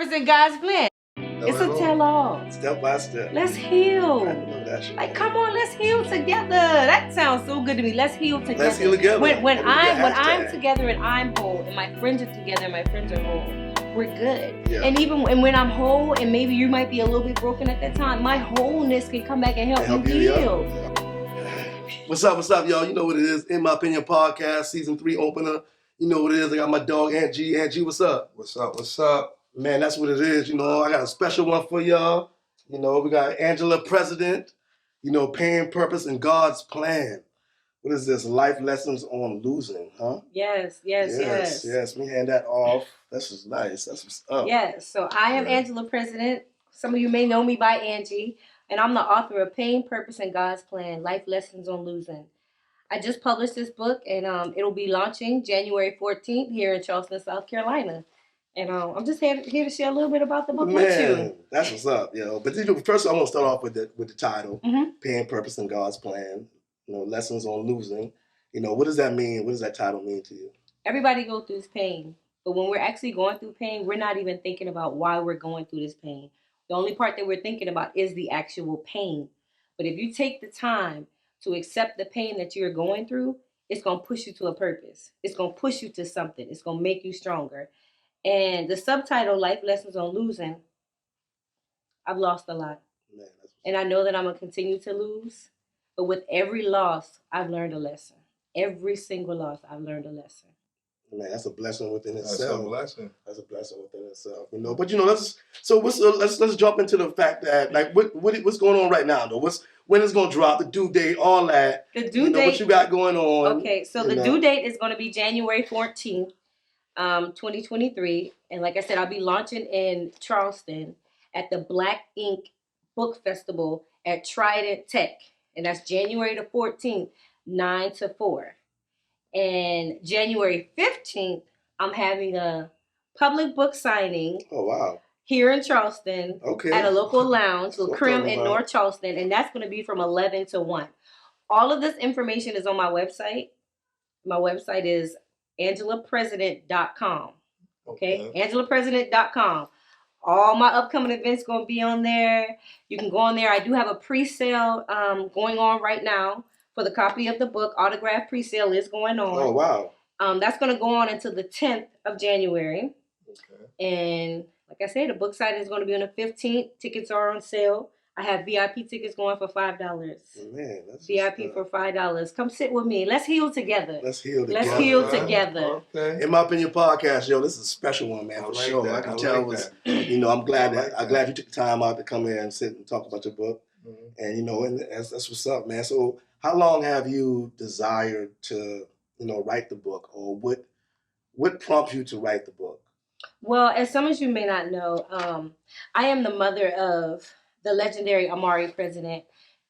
purpose in God's plan. It's a tell-all. Step by step. Let's heal. I know that shit. Like, come on, let's heal together. That sounds so good to me. Let's heal together. Let's heal together. When I'm together and I'm whole, and my friends are together and my friends are whole, we're good. Yeah. And even when I'm whole, and maybe you might be a little bit broken at that time, my wholeness can come back and help you heal. What's up, y'all? You know what it is. In My Opinion Podcast, Season 3 opener. You know what it is. I got my dog, Aunt G. Aunt G, what's up? What's up? Man, that's what it is. You know, I got a special one for y'all. You know, we got Angela President. You know, Pain, Purpose, and God's Plan. What is this? Life Lessons on Losing, huh? Yes. We hand that off. That's just nice. That's what's up. Yes. So I am Angela President. Some of you may know me by Angie. And I'm the author of Pain, Purpose, and God's Plan, Life Lessons on Losing. I just published this book, and it'll be launching January 14th here in Charleston, South Carolina. And I'm just here to share a little bit about the book with you. That's what's up, yo. But first, I want to start off with the title, Pain, Purpose, and God's Plan. You know, Lessons on Losing. You know, what does that mean? What does that title mean to you? Everybody goes through pain, but when we're actually going through pain, we're not even thinking about why we're going through this pain. The only part that we're thinking about is the actual pain. But if you take the time to accept the pain that you're going through, it's going to push you to a purpose. It's going to push you to something. It's going to make you stronger. And the subtitle, Life Lessons on Losing, I've lost a lot. Man, and I know that I'm going to continue to lose. But with every loss, I've learned a lesson. Every single loss, I've learned a lesson. Man, that's a blessing within itself. That's a blessing within itself. You know, but you know, let's jump into the fact that like what's going on right now though. When it's gonna drop, the due date, all that. The due date. What you got going on? Okay, so the due date is gonna be January 14th, 2023, and like I said, I'll be launching in Charleston at the Black Ink Book Festival at Trident Tech, and that's January the 14th, 9 to 4. And January 15th, I'm having a public book signing. Oh, wow. Here in Charleston at a local lounge, La Creme in North Charleston. And that's going to be from 11 to 1. All of this information is on my website. My website is angelapresident.com. Okay? angelapresident.com. All my upcoming events going to be on there. You can go on there. I do have a pre-sale going on right now. For the copy of the book, autograph pre-sale is going on. Oh, wow. That's going to go on until the 10th of January. Okay. And like I said, the book signing is going to be on the 15th. Tickets are on sale. I have VIP tickets going for $5. Man, that's VIP for $5. Come sit with me. Let's heal together. Let's heal together. Okay. In My Opinion Podcast, yo, this is a special one, man, for sure. I can tell you know, I'm glad you took the time out to come here and sit and talk about your book. Mm-hmm. And you know, and that's what's up, man. So how long have you desired to, you know, write the book, or what prompts you to write the book? Well, as some of you may not know, I am the mother of the legendary Amari President.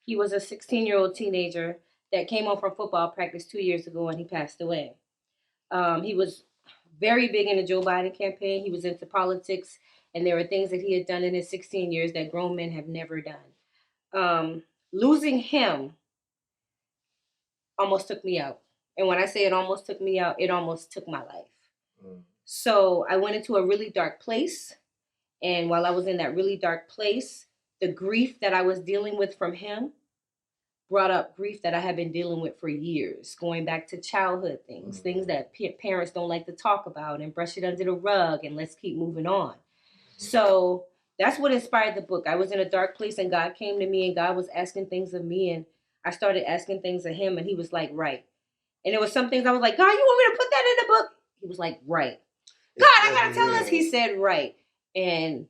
He was a 16-year-old teenager that came home from football practice 2 years ago, and he passed away. He was very big in the Joe Biden campaign. He was into politics, and there were things that he had done in his 16 years that grown men have never done. Losing him almost took me out. And when I say it almost took me out, it almost took my life. So I went into a really dark place. And while I was in that really dark place, the grief that I was dealing with from him brought up grief that I had been dealing with for years, going back to childhood things, things that parents don't like to talk about and brush it under the rug and let's keep moving on. So that's what inspired the book. I was in a dark place and God came to me and God was asking things of me, and I started asking things of him, and he was like, right. And there was some things I was like, God, you want me to put that in the book? He was like, right. God, I got to tell us. He said, right. And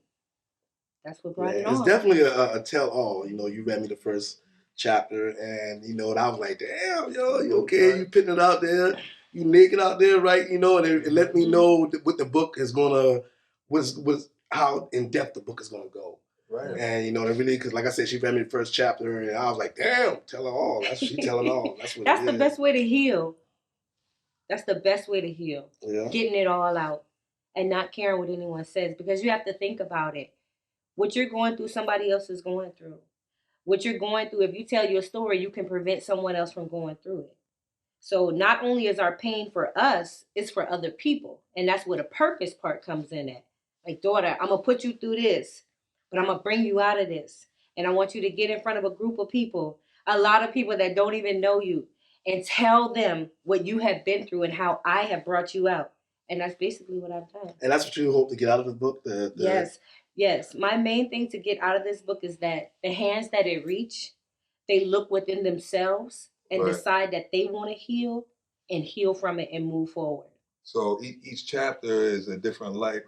that's what brought it on. It's definitely a tell-all. You know, you read me the first chapter, and, you know, and I was like, damn, yo, you okay? You putting it out there. You naked out there, right? You know, and it let me know what the book is going to, how in-depth the book is going to go. Right. And, you know, really, because like I said, she read me the first chapter, and I was like, damn, tell her all. She telling all. That's what That's the best way to heal. That's the best way to heal. Yeah. Getting it all out and not caring what anyone says, because you have to think about it. What you're going through, somebody else is going through. What you're going through, if you tell your story, you can prevent someone else from going through it. So not only is our pain for us, it's for other people. And that's where the purpose part comes in at. Like, daughter, I'm gonna put you through this, but I'm gonna bring you out of this. And I want you to get in front of a group of people, a lot of people that don't even know you, and tell them what you have been through and how I have brought you out. And that's basically what I've done. And that's what you hope to get out of the book? Yes. My main thing to get out of this book is that the hands that it reach, they look within themselves and decide that they want to heal and heal from it and move forward. So each chapter is a different life,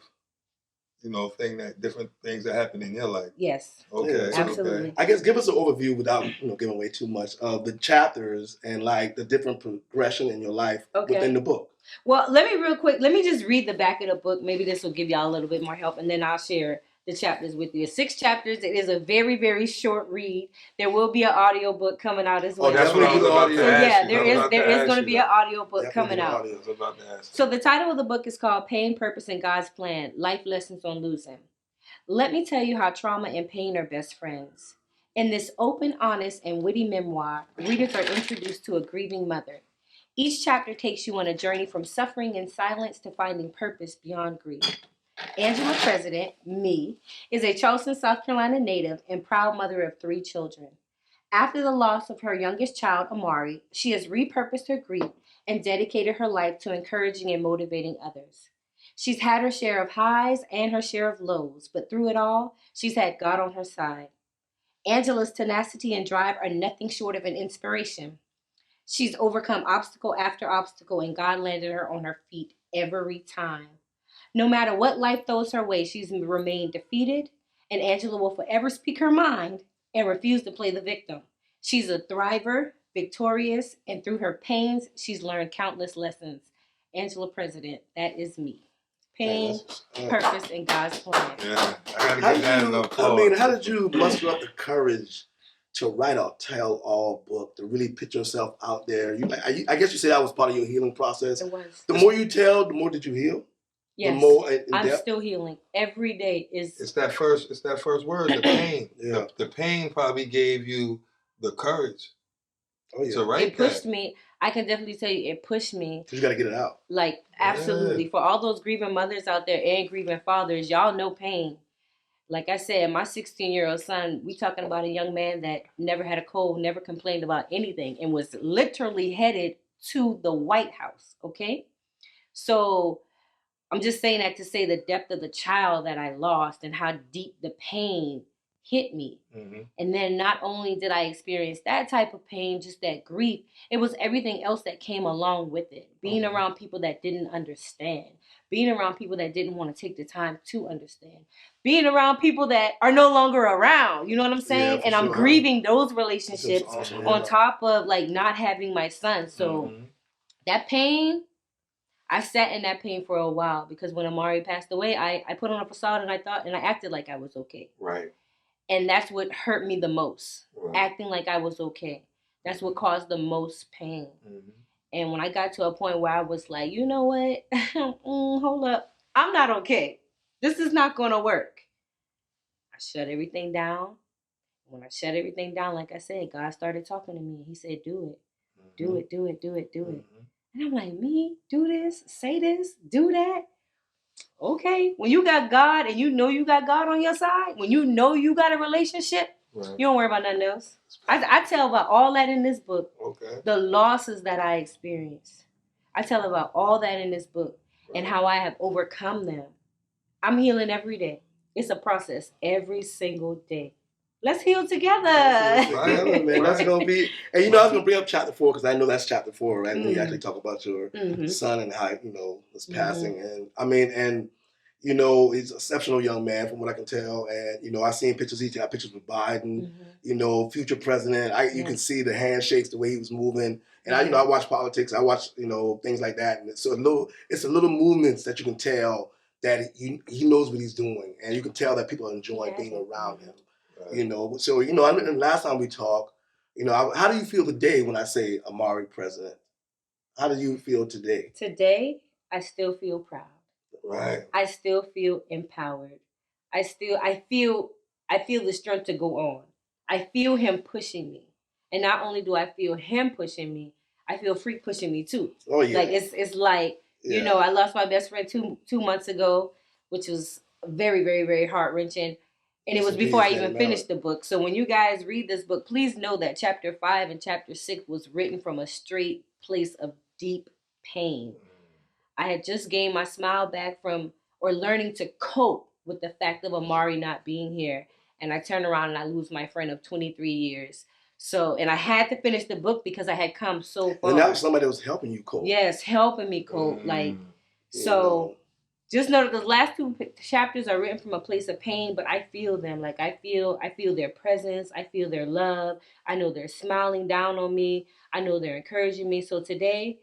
different things that happen in your life. Yes. Okay. Absolutely. Okay. I guess give us an overview without giving away too much of the chapters and like the different progression in your life within the book. Well, let me just read the back of the book. Maybe this will give y'all a little bit more help, and then I'll share the chapters with you. 6 chapters. It is a very, very short read. There will be an audio book coming out as well. Oh, that's what I was about to ask you. There is going to be an audio book coming out. I was about to ask. So the title of the book is called Pain, Purpose, and God's Plan, Life Lessons on Losing. Let me tell you how trauma and pain are best friends. In this open, honest, and witty memoir, readers are introduced to a grieving mother. Each chapter takes you on a journey from suffering in silence to finding purpose beyond grief. Angela President, me, is a Charleston, South Carolina native and proud mother of 3 children. After the loss of her youngest child, Amari, she has repurposed her grief and dedicated her life to encouraging and motivating others. She's had her share of highs and her share of lows, but through it all, she's had God on her side. Angela's tenacity and drive are nothing short of an inspiration. She's overcome obstacle after obstacle, and God landed her on her feet every time. No matter what life throws her way, she's remained defeated, and Angela will forever speak her mind and refuse to play the victim. She's a thriver, victorious, and through her pains, she's learned countless lessons. Angela President, that is me. Pain, purpose, and God's plan. Yeah, I gotta get that in applause. How did you muster up the courage to write a tell-all book, to really put yourself out there? I guess you say that was part of your healing process. It was. The more you tell, the more did you heal? Yes. The more I'm still healing. Every day is. It's that first word, the pain. Yeah. The pain probably gave you the courage. Oh yeah. To write it pushed me. I can definitely tell you, it pushed me. You got to get it out. Like, absolutely. For all those grieving mothers out there and grieving fathers, y'all know pain. Like I said, my 16-year-old son, we talking about a young man that never had a cold, never complained about anything, and was literally headed to the White House, okay? So I'm just saying that to say the depth of the child that I lost and how deep the pain hit me. Mm-hmm. And then not only did I experience that type of pain, just that grief, it was everything else that came along with it. Being around people that didn't understand. Being around people that didn't want to take the time to understand. Being around people that are no longer around. You know what I'm saying? And I'm grieving those relationships on top of like not having my son. So that pain, I sat in that pain for a while because when Amari passed away, I put on a facade and I acted like I was okay. Right. And that's what hurt me the most. Right. Acting like I was okay. That's what caused the most pain. Mm-hmm. And when I got to a point where I was like, you know what? Hold up. I'm not okay. This is not going to work. I shut everything down. When I shut everything down, like I said, God started talking to me. He said, do it. Do it, do it, do it, do it. And I'm like, me? Do this? Say this? Do that? Okay. When you got God and you know you got God on your side, when you know you got a relationship, you don't worry about nothing else. I tell about all that in this book. Okay. The losses that I experienced. I tell about all that in this book and how I have overcome them. I'm healing every day. It's a process every single day. Let's heal together. Right, man. That's gonna be. And I was gonna bring up chapter 4 because I know that's chapter 4, right? When you actually talk about your son and how his passing, and he's an exceptional young man from what I can tell. And I seen pictures. He got pictures with Biden. Future president. You can see the handshakes, the way he was moving. And I watch politics. I watch things like that. And it's a little movements that you can tell that he knows what he's doing, and you can tell that people are enjoying being around him. Right. So and last time we talked, how do you feel today when I say Amari president? How do you feel today? Today, I still feel proud. Right. I still feel empowered. I feel the strength to go on. I feel him pushing me, and not only do I feel him pushing me, I feel Freak pushing me too. Oh yeah. Like it's like I lost my best friend two months ago, which was very, very, very heart-wrenching. And it was before I even finished the book. So when you guys read this book, please know that chapter 5 and chapter 6 was written from a straight place of deep pain. I had just gained my smile back from, or learning to cope with the fact of Amari not being here. And I turn around and I lose my friend of 23 years. So, and I had to finish the book because I had come so far. And that was somebody that was helping you cope. Yes, helping me cope. So just know that the last 2 chapters are written from a place of pain, but I feel them. Like I feel their presence. I feel their love. I know they're smiling down on me. I know they're encouraging me. So today,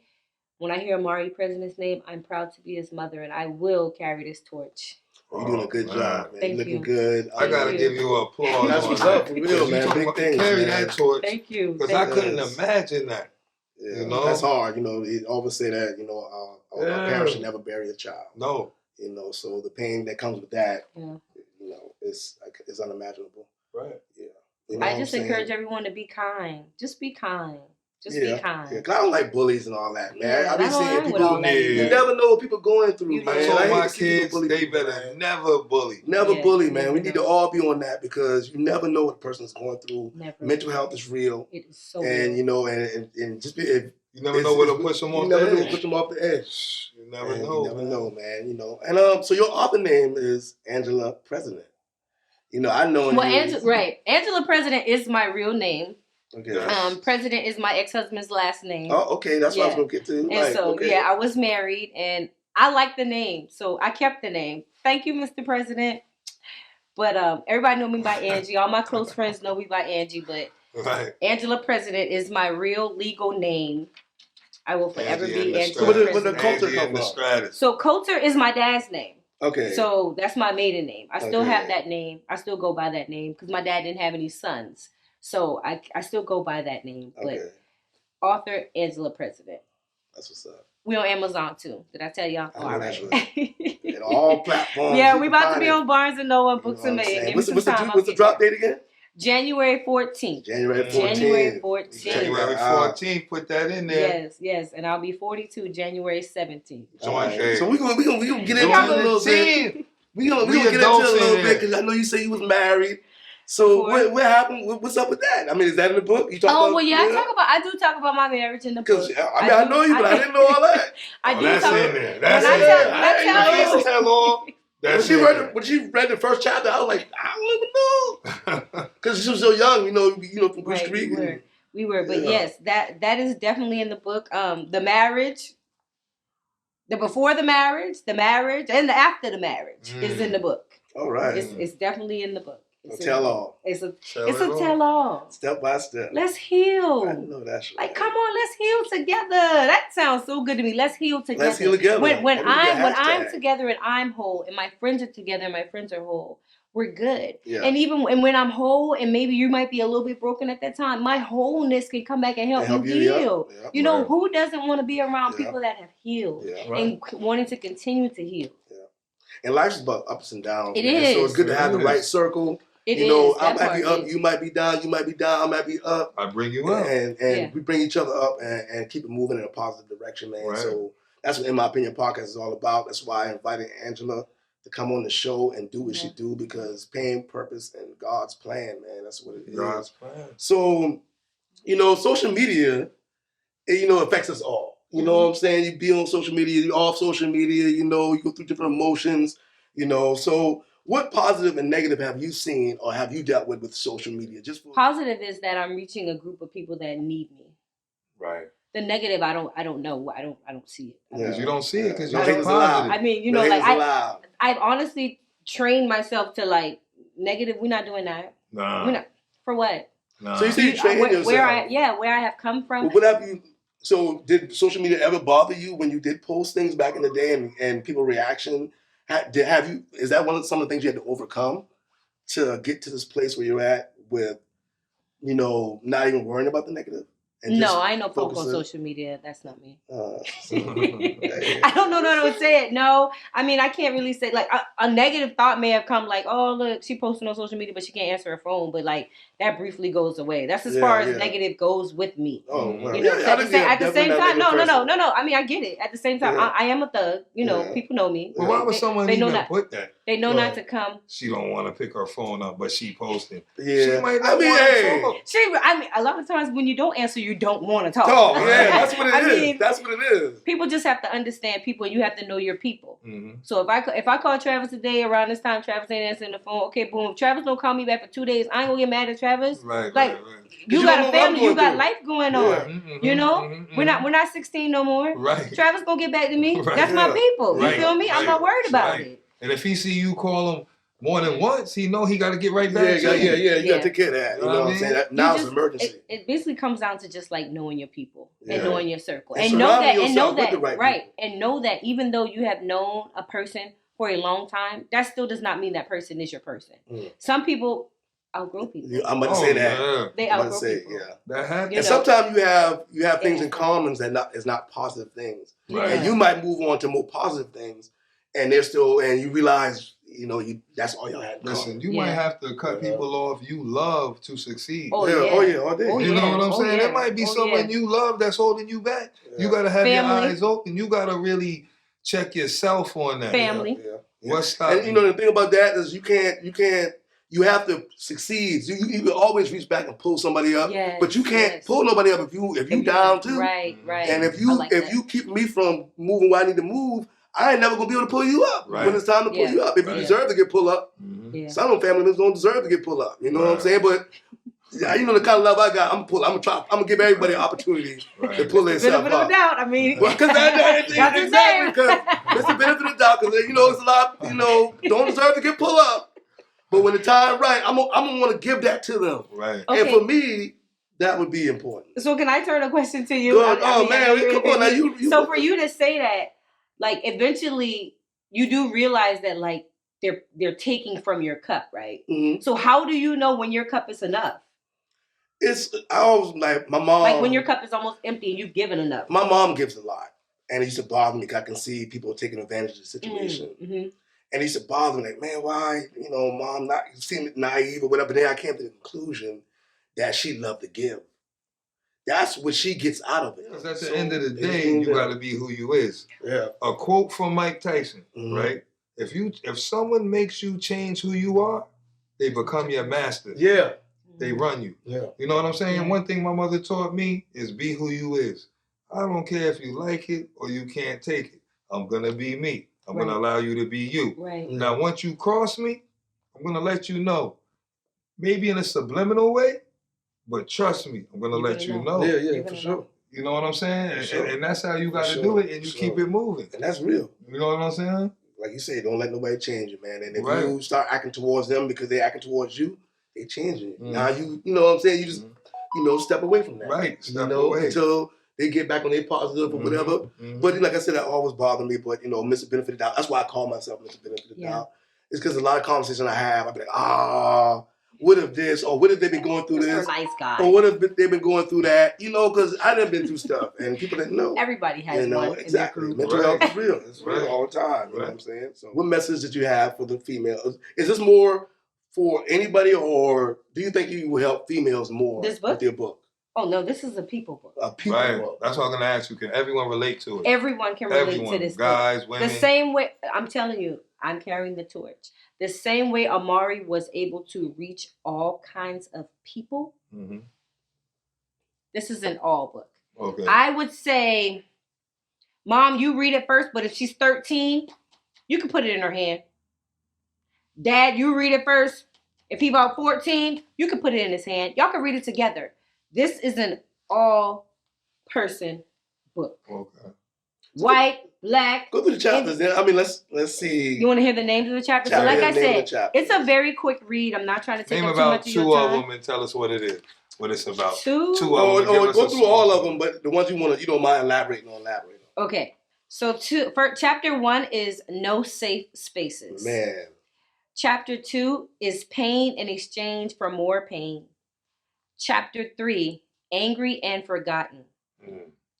when I hear Amari President's name, I'm proud to be his mother, and I will carry this torch. You're doing a good job, man. Thank You're looking you. good. I gotta give you an applause. That's what's up, for real, man. Big things, carry man. that torch. Thank you. Because I couldn't imagine that. Yeah, you know, that's hard. You know, they always say that. You know, a parent should never bury a child. No. You know, so the pain that comes with that, you know, is unimaginable. Right. Yeah. You know I just encourage everyone to be kind. Just be kind. Just be kind. Yeah, because I don't like bullies and all that, man. Yeah, I've been seeing people. You never know what people are going through, man. I told my kids they better never bully. Never bully, man. We need to all be on that because you never know what a person's going through. Mental health is real. It is so real. real. You know, and just be. You never know what'll push them off the edge. You never know push them off the edge. You never know. You never know, man. You know, and so your author name is Angela President. You know, I know. Well, Angela President is my real name. Okay. President is my ex-husband's last name. Oh, okay. That's what I was gonna get to. And I was married, and I like the name, so I kept the name. Thank you, Mr. President. But everybody know me by Angie. All my close friends know me by Angie. But Angela President is my real legal name. I will forever be Angela President. Where the Coulter come from? So Coulter is my dad's name. Okay. So that's my maiden name. I still have that name. I still go by that name because my dad didn't have any sons. So I still go by that name. But author Angela President. That's what's up. We on Amazon too. Did I tell y'all? All right. And all platforms. Yeah, we about to be on Barnes and Noble, Books and Made. What's the drop date again? January 14th. January 14th. Put that in there. Yes. And I'll be 42 January 17th. Right. So we're gonna get into it a little bit. We're gonna get into it a little bit because I know you say you was married. So what happened? What's up with that? I mean, is that in the book? I do talk about my marriage in the book. Because I know you, but I didn't know all that. That's in there. That's in there. When she read the first chapter, I was like, I don't even know, because she was so young, you know, from Bush Creek. We were, but yes, that is definitely in the book. The marriage, the before the marriage, and the after the marriage is in the book. All right, it's definitely in the book. It's a tell-all. It's a tell-all. Step by step. Let's heal. I know that's right. Like, come on, let's heal together. That sounds so good to me. Let's heal together. Let's heal together. When I'm together and I'm whole, and my friends are together and my friends are whole, we're good. Yeah. And even when I'm whole, and maybe you might be a little bit broken at that time, my wholeness can come back and help you heal. Yeah. You know, who doesn't want to be around people that have healed and wanting to continue to heal? Yeah. And life's about ups and downs. It is. So it's good to have the right circle. I might be up, you might be down, you might be down, I might be up. I bring you up. And we bring each other up and keep it moving in a positive direction, man. Right. So that's what, in my opinion, podcast is all about. That's why I invited Angela to come on the show and do what she do, because pain, purpose, and God's plan, man. That's what it is. God's plan. So, social media, affects us all. You know what I'm saying? You be on social media, you're off social media, you go through different emotions, so what positive and negative have you seen or have you dealt with social media? Positive is that I'm reaching a group of people that need me. Right. The negative, I don't know. I don't see it. Because you don't see it because you're positive. I mean, I've honestly trained myself to negative. We're not doing that. No. We're not. For what? No. So you say you train yourself. Where I have come from. Well, what have you? So did social media ever bother you when you did post things back in the day and people reaction? Is that some of the things you had to overcome to get to this place where you're at with, not even worrying about the negative? No, I ain't no punk on social media. That's not me. I don't know how to say it. No, I mean, I can't really say, like, a negative thought may have come, like, oh, look, she posting on social media, but she can't answer her phone. But, like, that briefly goes away. That's as far as negative goes with me. Oh, well, you know, at the same time, no. I mean, I get it. At the same time, I am a thug. You know, people know me. Well, why would someone even put that? They know not to come. She don't want to pick her phone up, but she posting. Yeah. She might not want to talk. I mean, a lot of times when you don't answer, you don't want to talk. Yeah, that's what it is. That's what it is. People just have to understand people. You have to know your people. Mm-hmm. So if I call Travis today around this time, Travis ain't answering the phone. Okay, boom. If Travis don't call me back for 2 days, I ain't gonna get mad at Travis. Right. You got a family, you got life going on. Mm-hmm, you know, we're not 16 no more. Right. Travis gonna get back to me. Right. That's my people. You feel me? I'm not worried about it. And if he see you call him more than once, he know he got to get right back. You got to take care of that. You know what I'm saying? Now it's an emergency. It basically comes down to just like knowing your people and knowing your circle, and know that right, and know that even though you have known a person for a long time, that still does not mean that person is your person. Some people outgrow people. I'm about to say that. Yeah. They outgrow people. Yeah. That happens. And sometimes you have things in common that is not positive things, and you might move on to more positive things, and they're still, and you realize. You know, that's all y'all had. Listen, you might have to cut people off you love to succeed. All day. You know what I'm saying? There might be someone you love that's holding you back. Yeah. You got to have your eyes open. You got to really check yourself on that. Family. What's stopping? And you know the thing about that is you have to succeed. You can always reach back and pull somebody up, but you can't pull nobody up if you down too. Right. And if you keep me from moving where I need to move, I ain't never gonna be able to pull you up when it's time to pull you up. If you deserve to get pulled up, some of them family members don't deserve to get pulled up. You know what I'm saying? But you know the kind of love I got. I'm gonna give everybody an opportunity to pull themselves up. Benefit of the doubt. I mean, because exactly because it's the benefit of the doubt. Because you know it's a lot. You know don't deserve to get pulled up. But when the time right, I'm gonna want to give that to them. Right. And for me, that would be important. So can I turn a question to you? Come on now. You so for you to say that. Like eventually, you do realize that like they're taking from your cup, right? Mm-hmm. So how do you know when your cup is enough? I always like my mom. Like when your cup is almost empty and you've given enough. My mom gives a lot, and it used to bother me because I can see people taking advantage of the situation, and it used to bother me like, man, why? You know, mom not seem naive or whatever. But then I came to the conclusion that she loved to give. That's what she gets out of it. Because at the end of the day, you got to be who you is. Yeah. A quote from Mike Tyson, right? If someone makes you change who you are, they become your master. Yeah. They run you. Yeah. You know what I'm saying? One thing my mother taught me is be who you is. I don't care if you like it or you can't take it. I'm going to be me. I'm going to allow you to be you. Right. Now, once you cross me, I'm going to let you know. Maybe in a subliminal way. But trust me, I'm going to let you know. Yeah, for sure. You know what I'm saying? And that's how you got to do it, and you keep it moving. And that's real. You know what I'm saying? Like you say, don't let nobody change you, man. And if you start acting towards them because they're acting towards you, they change you. Now you know what I'm saying? You just, step away from that. Right, step away. Until they get back on their positive or whatever. But like I said, that always bothered me. But, Mr. Benefit of the Doubt, that's why I call myself Mr. Benefit of the Doubt. It's because a lot of conversations I have, I'll be like, what if this, or what if they've been going through this, nice guy. Or what if they've been going through that, because I done been through stuff, and people didn't know. Everybody has one exactly. Mental health is real. It's real all the time. You know what I'm saying? So, what message did you have for the females? Is this more for anybody, or do you think you will help females more with your book? Oh no, this is a people book. A people book. That's what I'm going to ask you. Can everyone relate to it? Everyone can relate to this guys, book. Women. The same way, I'm telling you, I'm carrying the torch. The same way Amari was able to reach all kinds of people. This is an all book. Okay. I would say, Mom, you read it first, but if she's 13, you can put it in her hand. Dad, you read it first. If he's about 14, you can put it in his hand. Y'all can read it together. This is an all-person book. Okay. White, black. Go through the chapters then. I mean, let's see. You want to hear the names of the chapters? So like I said, it's a very quick read. I'm not trying to take up too much of your time. Name about 2 of them and tell us what it is. What it's about. 2? 2 of them. Go through all of them, but the ones you don't mind elaborating on. Okay. So chapter 1 is No Safe Spaces. Man. Chapter 2 is Pain in Exchange for More Pain. Chapter 3 Angry and Forgotten.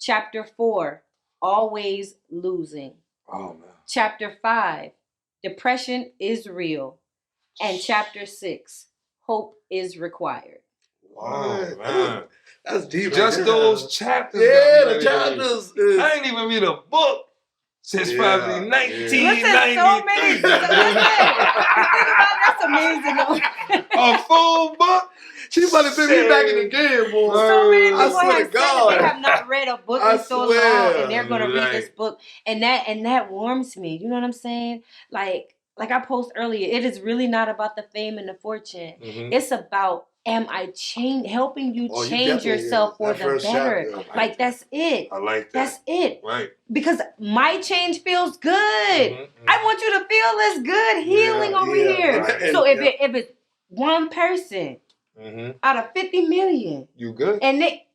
Chapter 4, Always Losing. Oh, man. Chapter 5, Depression is Real. And Chapter 6, Hope is Required. Oh, man. That's deep. Just those chapters. Yeah, the chapters. I ain't even read a book since probably 1993. Listen, so many. Listen, think about that's amazing. A full book? She about to put me back in the game, boy. So many people I swear have to God. said that they have not read a book in so long, and they're gonna read this book, and that warms me. You know what I'm saying? Like I posted earlier, it is really not about the fame and the fortune. Mm-hmm. It's about helping you change yourself for the better. Like that's it. I like that. That's it. Right. Because my change feels good. I want you to feel this good healing over here. Right. So if it's one person out of 50 million, you good? And they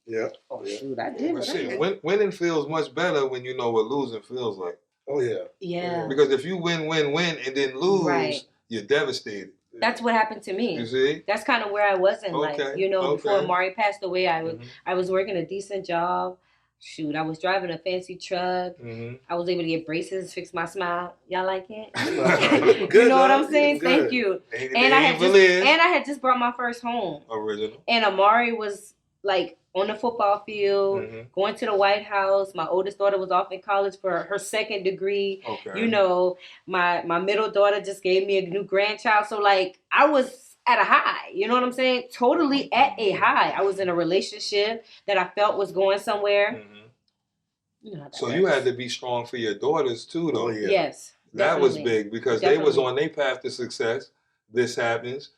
shoot, I did. Well, winning feels much better when you know what losing feels like. Oh yeah. Yeah. Because if you win, and then lose, you're devastated. That's what happened to me. You see? That's kind of where I was in life. You know, before Amari passed away, I was working a decent job. Shoot, I was driving a fancy truck. I was able to get braces, fix my smile. Y'all like it? You know what I'm saying? Thank you. And I had just brought my first home. Original. And Amari was like on the football field, going to the White House. My oldest daughter was off in college for her second degree. Okay. You know, my middle daughter just gave me a new grandchild. So like I was at a high, you know what I'm saying? Totally at a high. I was in a relationship that I felt was going somewhere. You know so you had to be strong for your daughters too, though. Yes. That was big because they was on their path to success. This happens.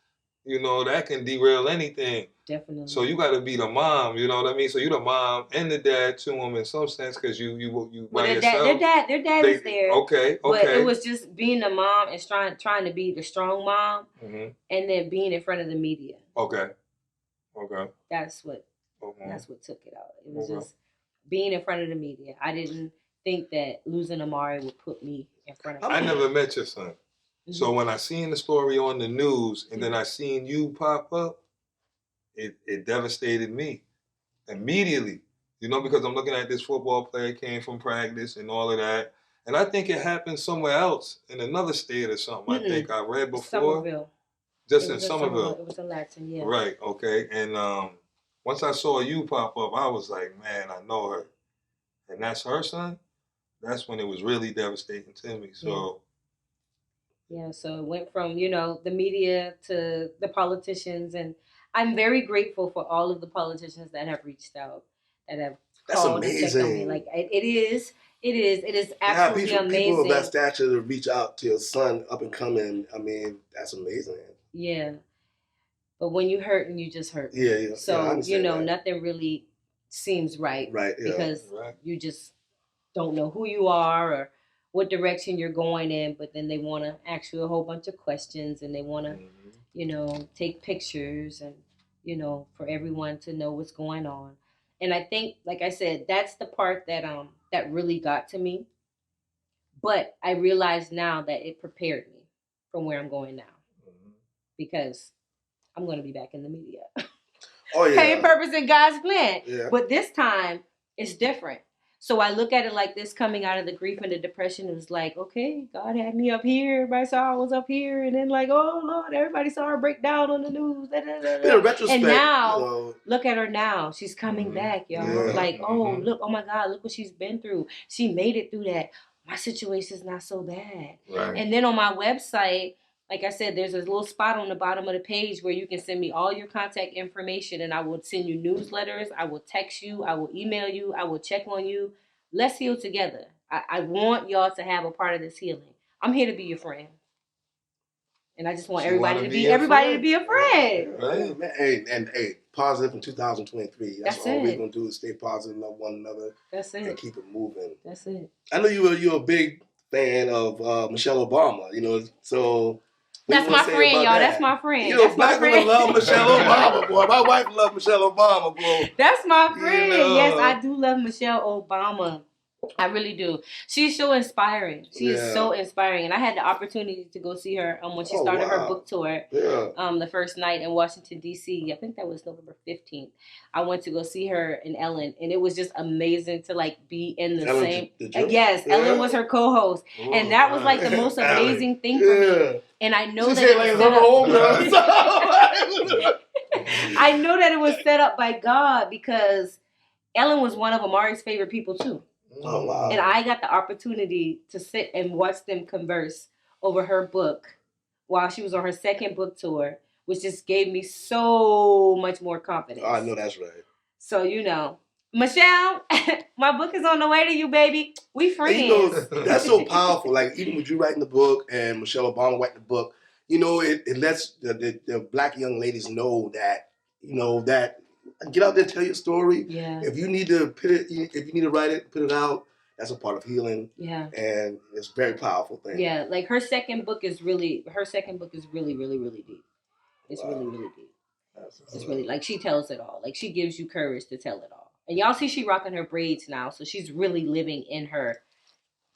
You know, that can derail anything. Definitely. So you got to be the mom, you know what I mean? So you the mom and the dad to them in some sense because you by yourself. Their dad is there. Okay. But it was just being the mom and trying to be the strong mom and then being in front of the media. Okay. That's what took it out. It was just being in front of the media. I didn't think that losing Amari would put me in front of I never met your son. So when I seen the story on the news and then I seen you pop up, it devastated me immediately. You know, because I'm looking at this football player came from practice and all of that. And I think it happened somewhere else in another state or something. I think I read before. Somerville. Just in Somerville. It was in Latin, yeah. Right, okay. And once I saw you pop up, I was like, man, I know her. And that's her son? That's when it was really devastating to me. So yeah, so it went from, you know, the media to the politicians. And I'm very grateful for all of the politicians that have reached out, that have called and checked on me. Like, it is absolutely amazing. People of that stature to reach out to your son up and coming, I mean, that's amazing. Yeah. But when you hurt and you just hurt. Yeah. So, you know, nothing really seems right. Right, yeah. Because you just don't know who you are or what direction you're going in, but then they want to ask you a whole bunch of questions and they want to, you know, take pictures and, you know, for everyone to know what's going on. And I think, like I said, that's the part that that really got to me. But I realize now that it prepared me from where I'm going now. Because I'm going to be back in the media. Oh, yeah. Pain, purpose, and God's plan. Yeah. But this time, it's different. So I look at it like this, coming out of the grief and the depression. It was like, okay, God had me up here. Everybody saw I was up here. And then like, oh, Lord, everybody saw her break down on the news. In retrospect, and now, look at her now. She's coming back, y'all. Yeah. Like, oh, look, oh, my God, look what she's been through. She made it through that. My situation's not so bad. Right. And then on my website, like I said, there's a little spot on the bottom of the page where you can send me all your contact information and I will send you newsletters. I will text you. I will email you. I will check on you. Let's heal together. I want y'all to have a part of this healing. I'm here to be your friend. And I just want everybody to be a friend. Right. Hey, positive in 2023. That's all we're going to do is stay positive, love one another. That's it. And keep it moving. That's it. I know you're a big fan of Michelle Obama, you know, so... That's my friend, y'all. That? That's my friend. You know, black women love Michelle Obama, boy. My wife loves Michelle Obama, boy. That's my friend. You know. Yes, I do love Michelle Obama. I really do. She's so inspiring. She is so inspiring. And I had the opportunity to go see her when she started her book tour. The first night in Washington, D.C. I think that was November 15th. I went to go see her in Ellen. And it was just amazing to like be in the same. Yes, Ellen was her co-host. Oh, and that was like the most amazing thing for me. And I know that it was set up. I know that it was set up by God because Ellen was one of Amari's favorite people too. Oh, wow. And I got the opportunity to sit and watch them converse over her book while she was on her second book tour, which just gave me so much more confidence. Oh, I know that's right. So, you know, Michelle, my book is on the way to you, baby. We friends. And, you know, that's so powerful. Like, even with you writing the book and Michelle Obama writing the book, you know, it lets the black young ladies know that, you know, that get out there, tell your story. Yeah. If you need to put it, if you need to write it, put it out. That's a part of healing. Yeah. And it's a very powerful thing. Yeah, like her second book is really really, really deep. It's really, really deep. It's really like she tells it all. Like she gives you courage to tell it all. And y'all see she rocking her braids now, so she's really living in her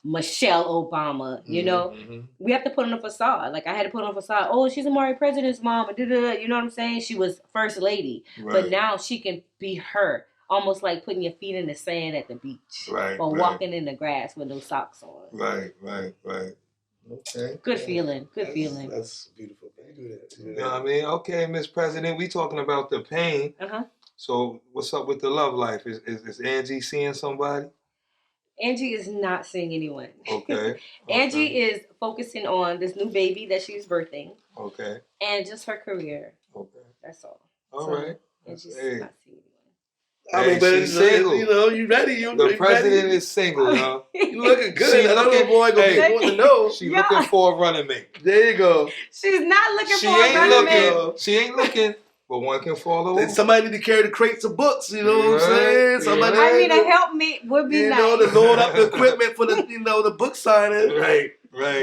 Michelle Obama, you know? We have to put on a facade. Like I had to put on a facade. Oh, she's Amari president's mom. And you know what I'm saying? She was first lady. Right. But now she can be her. Almost like putting your feet in the sand at the beach. Right. Or walking in the grass with no socks on. Right. Okay. Good feeling. Feeling. That's beautiful. You do that. You know what I mean? Okay, Miss President, we talking about the pain. So what's up with the love life? Is Angie seeing somebody? Angie is not seeing anyone. Okay. Angie is focusing on this new baby that she's birthing. Okay. And just her career. Okay. That's all. All right. And she's not seeing anyone. I mean, but she's single. You know, you ready? The president is single, y'all. You looking good. That little boy gonna be wanting to know. She looking for a running mate. There you go. She's not looking for a running mate. She ain't looking. But one can follow. Then somebody need to carry the crates of books, you know what I'm saying? Somebody I mean, a helpmate would be nice. You know, to load up the equipment for the, you know, the book signing. Right.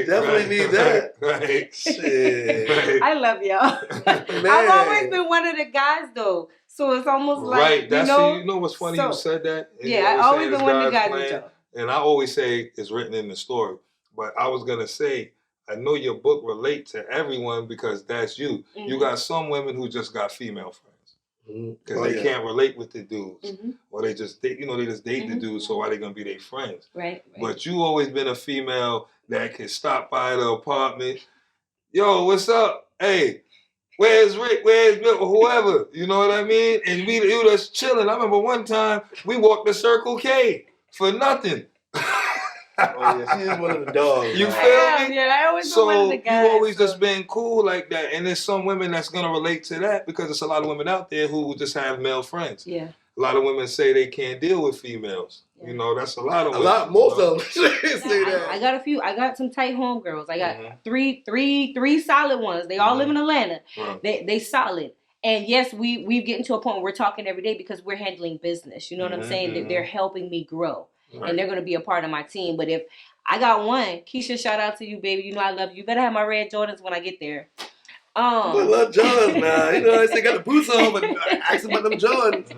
Definitely need that. Right. Shit. Right. I love y'all. I've always been one of the guys, though. So it's almost like, That's you know what's funny? You said that. Yeah, I always been one of the guys with y'all. And I always say it's written in the story. But I was going to say, I know your book relates to everyone because that's you. You got some women who just got female friends because they can't relate with the dudes, or they just they just date the dudes. So why they gonna be their friends? Right. But you always been a female that can stop by the apartment. Yo, what's up? Hey, where's Rick? Where's Bill? Or whoever. You know what I mean? And we just chilling. I remember one time we walked the Circle K for nothing. Oh yeah, she is one of the dogs. You feel me? Yeah, I always been one of the guys. You always just been cool like that, and there's some women that's gonna relate to that because there's a lot of women out there who just have male friends. Yeah. A lot of women say they can't deal with females. Yeah. You know, that's a lot of women. Most of them say that. I got a few. I got some tight homegirls. I got three solid ones. They all live in Atlanta. Right. They solid. And yes, we've getting to a point where we're talking every day because we're handling business. You know what I'm saying? They're helping me grow. Right. And they're going to be a part of my team. But if I got one, Keisha, shout out to you, baby. You know I love you. You better have my red Jordans when I get there. I love Jordans now. You know, I still got the boots on, but ask about them Jordans.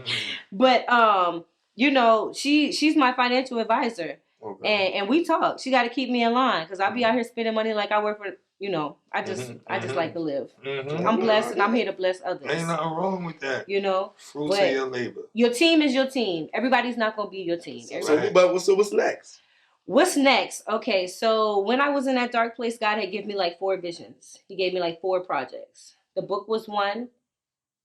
But, you know, she's my financial advisor. Okay. And we talk. She got to keep me in line because I be out here spending money like I work for, you know, I just like to live. I'm blessed and I'm here to bless others. Ain't nothing wrong with that. You know? Fruits of your labor. Your team is your team. Everybody's not going to be your team. So what's next? What's next? Okay, so when I was in that dark place, God had given me like 4 visions. He gave me like 4 projects. The book was one.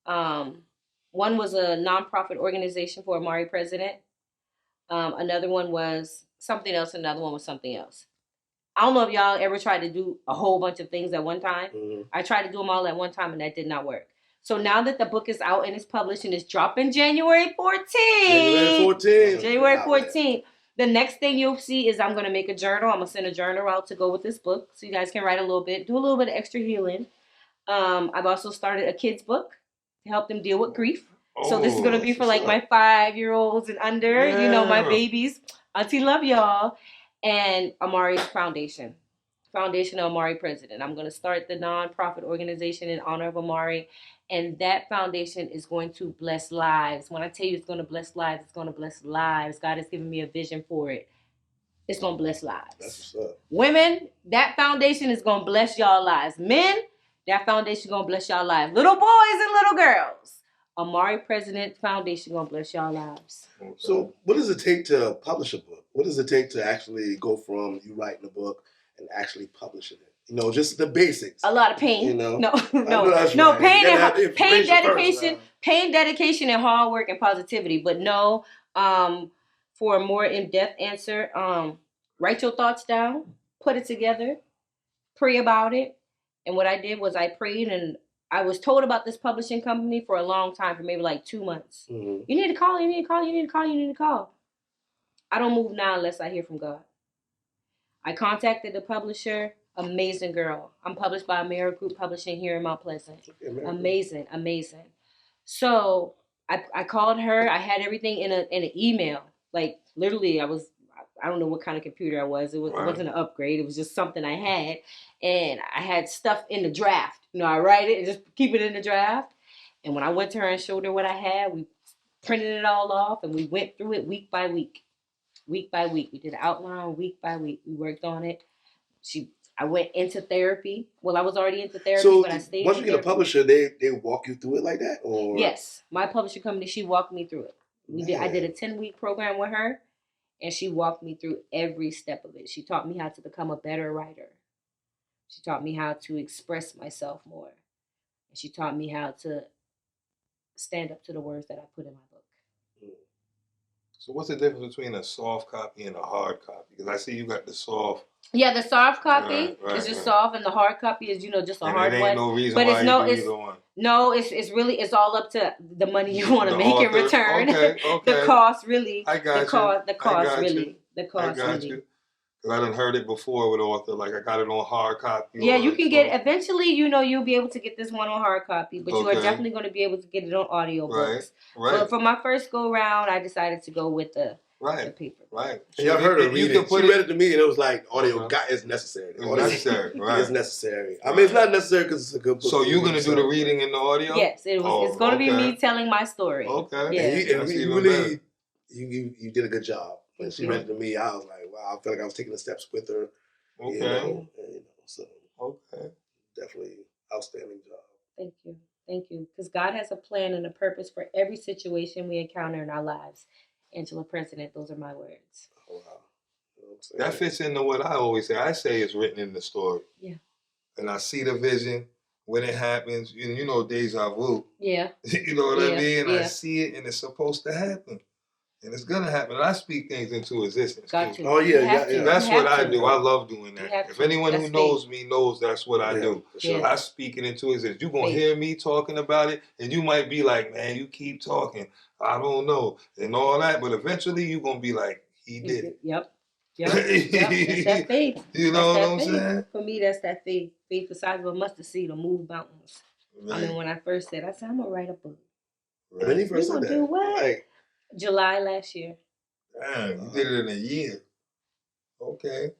One was a nonprofit organization for Amari president. Another one was something else. Another one was something else. I don't know if y'all ever tried to do a whole bunch of things at one time. I tried to do them all at one time and that did not work. So now that the book is out and it's published and it's dropping January 14th. January 14th. The next thing you'll see is I'm going to make a journal. I'm going to send a journal out to go with this book so you guys can write a little bit, do a little bit of extra healing. I've also started a kid's book to help them deal with grief. So this is going to be for like my 5-year-olds and under, you know, my babies. Auntie love y'all. And Amari's Foundation of Amari President. I'm going to start the nonprofit organization in honor of Amari. And that foundation is going to bless lives. When I tell you it's going to bless lives, it's going to bless lives. God has given me a vision for it. it's going to bless That's lives. what's up. Women, that foundation is going to bless y'all lives. Men, that foundation going to bless y'all lives. Little boys and little girls, Amari President Foundation going to bless y'all lives. Okay. So what does it take to publish a book? What does it take to actually go from you writing a book and actually publishing it? You know, just the basics. A lot of pain. You know? No, Right. pain You gotta have and the pain, information dedication, first, pain, dedication, and hard work and positivity. But no, for a more in-depth answer, write your thoughts down, put it together, pray about it. And what I did was I prayed, and I was told about this publishing company for a long time, for maybe like 2 months. Mm-hmm. You need to call, you need to call, you need to call, you need to call. I don't move now unless I hear from God. I contacted the publisher, amazing girl. I'm published by Amari Group Publishing here in Mount Pleasant. Amazing, amazing. So I called her. I had everything in an email. Like literally, I don't know what kind of computer I was. It wasn't an upgrade. It was just something I had, and I had stuff in the draft. You know, I write it and just keep it in the draft. And when I went to her and showed her what I had, we printed it all off and we went through it week by week. Week by week. We did an outline week by week. We worked on it. I went into therapy. Well, I was already into therapy, but I stayed. Once you get a publisher, they walk you through it like that, or yes, my publisher company, she walked me through it. I did a 10-week program with her, and she walked me through every step of it. She taught me how to become a better writer. She taught me how to express myself more, and she taught me how to stand up to the words that I put in my book. So what's the difference between a soft copy and a hard copy? Because I see you got the soft. Yeah, the soft copy is just soft, and the hard copy is, just a hard one. Ain't no reason why you do either one. No, it's all up to the money you want to make in return. Okay. The cost really. I got The cost really. Because I done heard it before with author, like I got it on hard copy. Yeah, you can get, eventually, you'll be able to get this one on hard copy, but you are definitely going to be able to get it on audiobooks. Right. But for my first go round, I decided to go with the paper. Right. So y'all heard her read it. She read it to me, and it was like, audio is necessary. It's necessary. I mean, it's not necessary because it's a good book. So you're going to do the reading in the audio? Yes, it's going to be me telling my story. Okay. Yeah. And you really, you did a good job. When she read it to me, I was like, wow, I felt like I was taking the steps with her. Okay. So okay. Definitely outstanding job. Thank you. Because God has a plan and a purpose for every situation we encounter in our lives. Angela President, those are my words. Oh, wow. That fits into what I always say. I say it's written in the story. Yeah. And I see the vision when it happens. Deja vu. Yeah. You know what I mean? I see it, and it's supposed to happen. And it's going to happen. And I speak things into existence. Got to. Oh, yeah. That's what I do. I love doing that. If anyone who knows me knows that's what I do. Sure. I speak it into existence. You're going to hear me talking about it, and you might be like, man, you keep talking. I don't know. And all that. But eventually, you're going to be like, he did it. Yep. That's that faith. You know what I'm saying? For me, that's that faith. Faith the size of a mustard seed to move mountains. Right. I mean, when I first said, I'm going to write a book. Right. When you first said that? Do what? July last year. Damn, you did it in a year. Okay.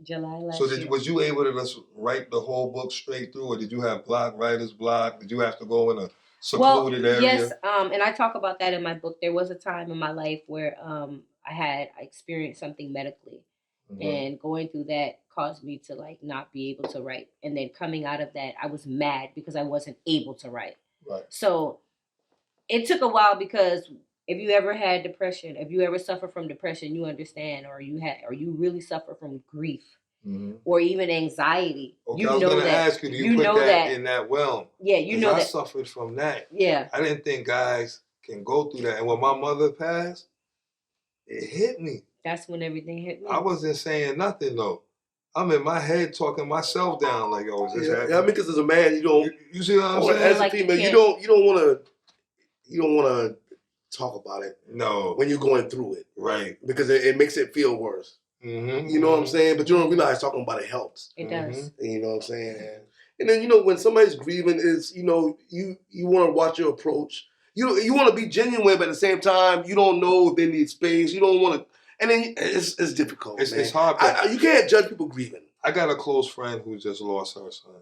July last year. So was you able to just write the whole book straight through, or did you have writer's block? Did you have to go in a secluded area? Yes, and I talk about that in my book. There was a time in my life where I experienced something medically, and going through that caused me to not be able to write. And then coming out of that, I was mad because I wasn't able to write. Right. So it took a while, because if you ever had depression, if you ever suffer from depression, you understand, or you really suffer from grief, or even anxiety. Okay, I was going to ask you, do you put that in that realm? Yeah, I suffered from that. Yeah. I didn't think guys can go through that. And when my mother passed, it hit me. That's when everything hit me. I wasn't saying nothing, though. I'm in my head talking myself down like, is this happening? Yeah, I mean, because as a man, you don't. You see what I'm saying? As a female, you don't want to talk about it. No. When you're going through it. Right. Because it makes it feel worse. You know what I'm saying? But you don't realize talking about it helps. It does. You know what I'm saying? And then, when somebody's grieving, is you want to watch your approach. You want to be genuine, but at the same time, you don't know if they need space. You don't want to. And then it's difficult. It's hard. You can't judge people grieving. I got a close friend who just lost her son,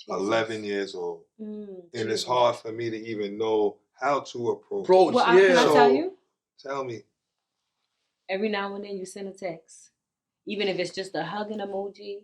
11 years old. And it's hard for me to even know how to approach. Well, can I tell you? Tell me. Every now and then you send a text. Even if it's just a hugging emoji,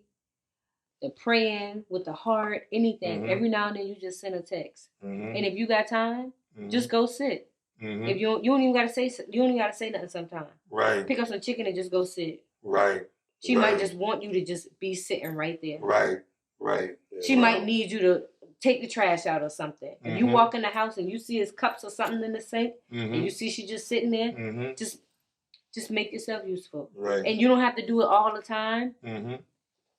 the praying with the heart, anything. Every now and then you just send a text. And if you got time, just go sit. If you don't even gotta say nothing sometimes. Right. Pick up some chicken and just go sit. Right. She might just want you to just be sitting right there. Right. Right. She might need you to take the trash out or something. If you walk in the house and you see his cups or something in the sink, and you see she just sitting there, just make yourself useful. Right. And you don't have to do it all the time.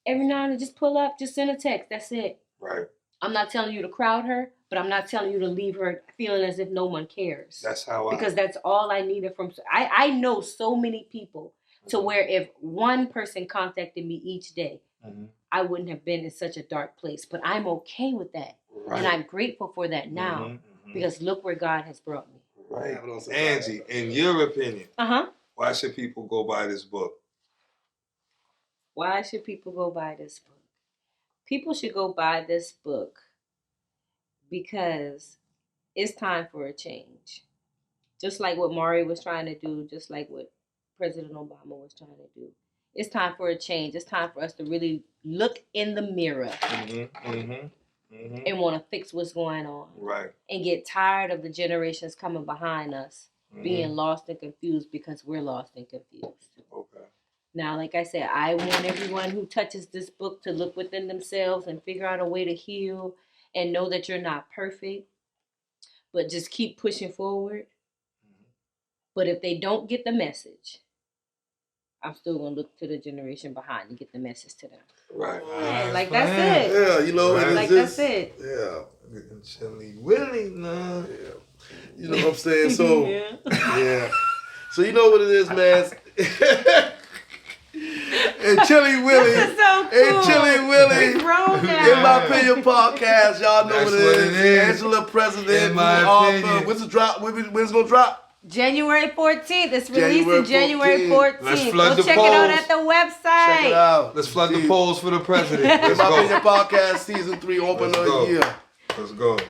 Every now and then, just pull up, just send a text. That's it. Right. I'm not telling you to crowd her, but I'm not telling you to leave her feeling as if no one cares. That's how because that's all I needed from. I know so many people to where if one person contacted me each day, I wouldn't have been in such a dark place. But I'm okay with that. Right. And I'm grateful for that now because look where God has brought me. Right. Angie, in your opinion, why should people go buy this book? Why should people go buy this book? People should go buy this book because it's time for a change. Just like what Amari was trying to do, just like what President Obama was trying to do. It's time for a change. It's time for us to really look in the mirror and want to fix what's going on. Right. And get tired of the generations coming behind us being lost and confused because we're lost and confused. Okay. Now, like I said, I want everyone who touches this book to look within themselves and figure out a way to heal and know that you're not perfect, but just keep pushing forward. But if they don't get the message, I'm still going to look to the generation behind and get the message to them. Right. Yeah, like that's it. Yeah, you know, right. Like that's it. Yeah. Chili Willy, nah. Yeah. You know what I'm saying? So, yeah. So you know what it is, man. And Chili Willy. This is so cool. And Chili Willy. In my opinion, podcast. Y'all know what it is. Angela President. In my opinion. When's the drop? When's it gonna drop? January 14th. It's released January 14th. Let's flood Go the check polls. it out at the website. Check it out. Let's flood the polls for the president. Let's In my go. opinion, podcast season 3 open of the year. Let's go.